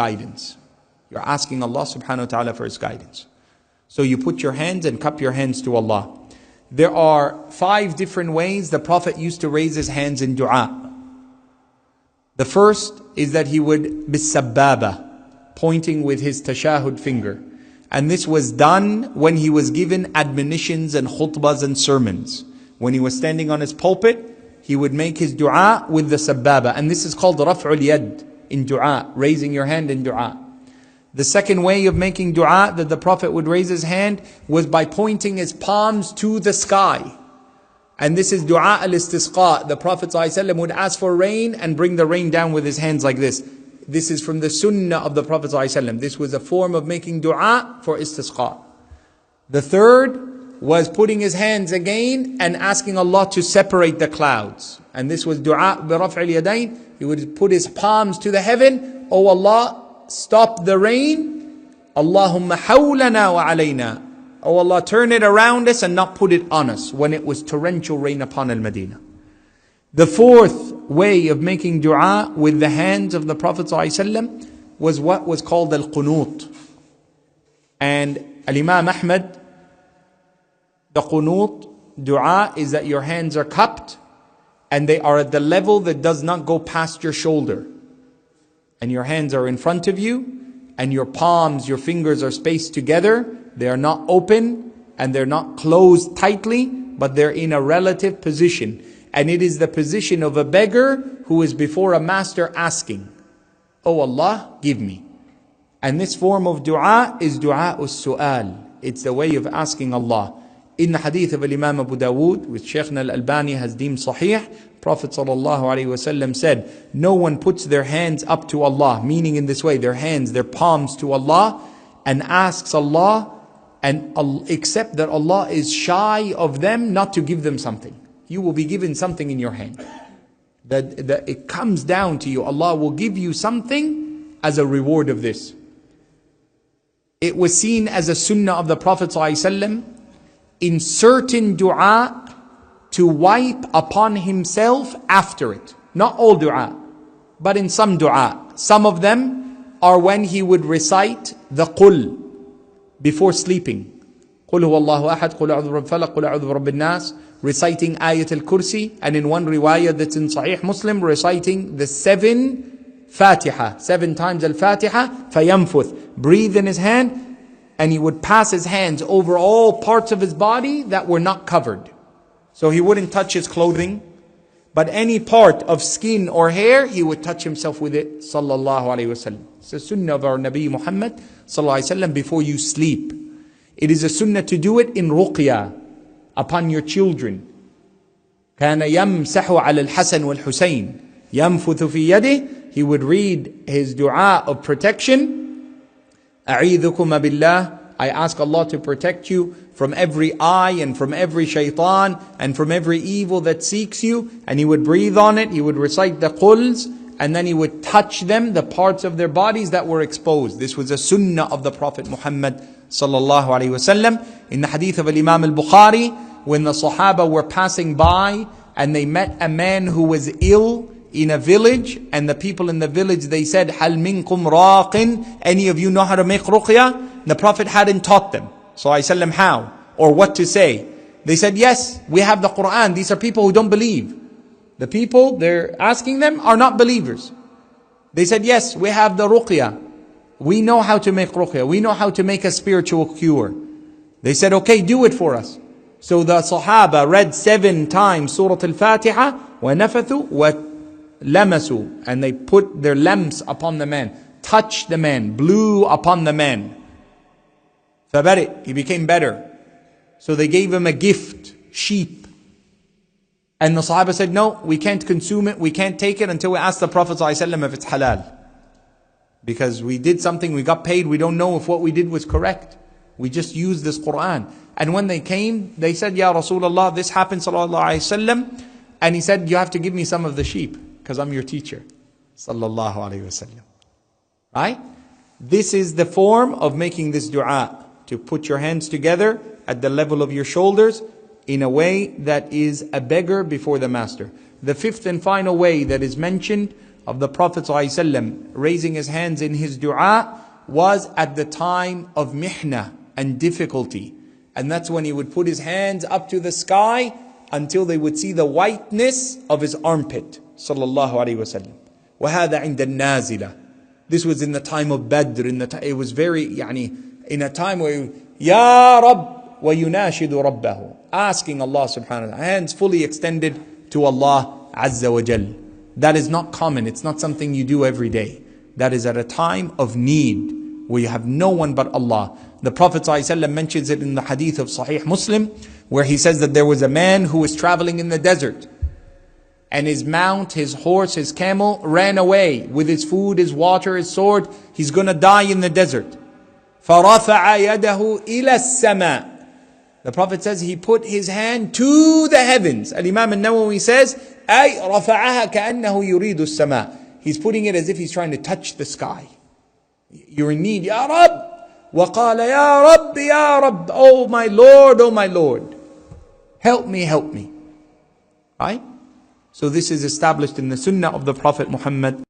guidance. You're asking Allah subhanahu wa ta'ala for His guidance. So you put your hands and cup your hands to Allah. There are 5 different ways the Prophet used to raise his hands in dua. The first is that he would bis-sabbaba, pointing with his tashahud finger. And this was done when he was given admonitions and khutbahs and sermons. When he was standing on his pulpit, he would make his dua with the sabbaba. And this is called raf'ul yad in dua, raising your hand in dua. The second way of making dua that the Prophet would raise his hand was by pointing his palms to the sky. And this is dua al-istisqa. The Prophet ﷺ would ask for rain and bring the rain down with his hands like this. This is from the sunnah of the Prophet ﷺ. This was a form of making dua for istisqa. The third was putting his hands again and asking Allah to separate the clouds. And this was dua bi raf'il yadayn. He would put his palms to the heaven. Oh Allah, stop the rain. Allahumma hawlana wa alayna. Oh Allah, turn it around us and not put it on us when it was torrential rain upon Al-Madinah. The fourth way of making dua with the hands of the Prophet ﷺ was what was called al-qunut. And Al-Imam Ahmad, the qunut dua is that your hands are cupped and they are at the level that does not go past your shoulder. And your hands are in front of you and your palms, your fingers are spaced together. They are not open and they're not closed tightly, but they're in a relative position. And it is the position of a beggar who is before a master asking, Oh Allah, give me. And this form of dua is dua us-su'al. It's the way of asking Allah. In the hadith of Imam Abu Dawood, which Shaykhna Al-Albani has deemed sahih, Prophet ﷺ said, no one puts their hands up to Allah, meaning in this way, their hands, their palms to Allah, and asks Allah, and except that Allah is shy of them not to give them something. You will be given something in your hand. That it comes down to you. Allah will give you something as a reward of this. It was seen as a sunnah of the Prophet ﷺ in certain dua to wipe upon himself after it. Not all dua, but in some dua. Some of them are when he would recite the qul before sleeping. قُلْ هُوَ اللَّهُ أَحَدْ قُلْ أَعُوذُ بِرَبِّ الْفَلَقِ قُلْ أَعُوذُ بِرَبِّ النَّاسِ, reciting Ayat al-Kursi, and in one riwayah that's in Sahih Muslim, reciting the 7 Fatiha, 7 times al-Fatiha, فَيَنْفُث, breathe in his hand, and he would pass his hands over all parts of his body that were not covered. So he wouldn't touch his clothing, but any part of skin or hair, he would touch himself with it, sallallahu alayhi wasallam. It's a sunnah of our Nabi Muhammad, sallallahu alayhi wasallam, before you sleep. It is a sunnah to do it in ruqya, upon your children. كان يمسح على الحسن والحسين ينفث في يده. He would read his dua of protection. أعيذكم بالله, I ask Allah to protect you from every eye and from every shaitan and from every evil that seeks you. And he would breathe on it, he would recite the quls, and then he would touch them, the parts of their bodies that were exposed. This was a sunnah of the Prophet Muhammad sallallahu alaihi wasallam. In the hadith of Imam al-Bukhari, when the Sahaba were passing by and they met a man who was ill in a village, and the people in the village, they said, Hal minkum raqin? Any of you know how to make ruqya? The Prophet hadn't taught them, sallallahu alaihi wasallam, how or what to say. They said, yes, we have the Quran. These are people who don't believe. The people they're asking them are not believers. They said, yes, we have the ruqya. We know how to make ruqya. We know how to make a spiritual cure. They said, okay, do it for us. So the Sahaba read 7 times Surah Al-Fatiha, وَنَفَثُوا وَلَمَسُوا, and they put their lamps upon the man, touched the man, blew upon the man. فَبَرِئ, he became better. So they gave him a gift, sheep. And the Sahaba said, no, we can't consume it, we can't take it until we ask the Prophet ﷺ if it's halal. Because we did something, we got paid, we don't know if what we did was correct. We just used this Quran. And when they came, they said, Ya Rasulullah, this happened, sallallahu alayhi wasallam. And he said, you have to give me some of the sheep, because I'm your teacher. Sallallahu alayhi wasallam. Right? This is the form of making this dua. To put your hands together at the level of your shoulders in a way that is a beggar before the master. The 5th and final way that is mentioned of the Prophet ﷺ raising his hands in his dua was at the time of mihna and difficulty. And that's when he would put his hands up to the sky until they would see the whiteness of his armpit. Sallallahu Alaihi Wasallam. وَهَذَا عِنْدَ النَّازِلَةِ. This was in the time of Badr. It was very, in a time where, Ya Rabb, وَيُنَاشِدُ رَبَّهُ. Asking Allah subhanahu wa ta'ala. Hands fully extended to Allah Azza wa Jal. That is not common. It's not something you do every day. That is at a time of need, where you have no one but Allah. The Prophet ﷺ mentions it in the hadith of Sahih Muslim, where he says that there was a man who was traveling in the desert, and his mount, his horse, his camel ran away with his food, his water, his sword. He's going to die in the desert. فَرَفَعَ يَدَهُ إِلَى السَّمَاءِ. The Prophet says he put his hand to the heavens. Al-Imam al-Nawawi says, أي رفعها كأنه يريد السماء. He's putting it as if he's trying to touch the sky. You're in need, Ya Rabb. وقال يا رب يا رب. Oh my Lord, oh my Lord. Help me, help me. Right? So this is established in the Sunnah of the Prophet Muhammad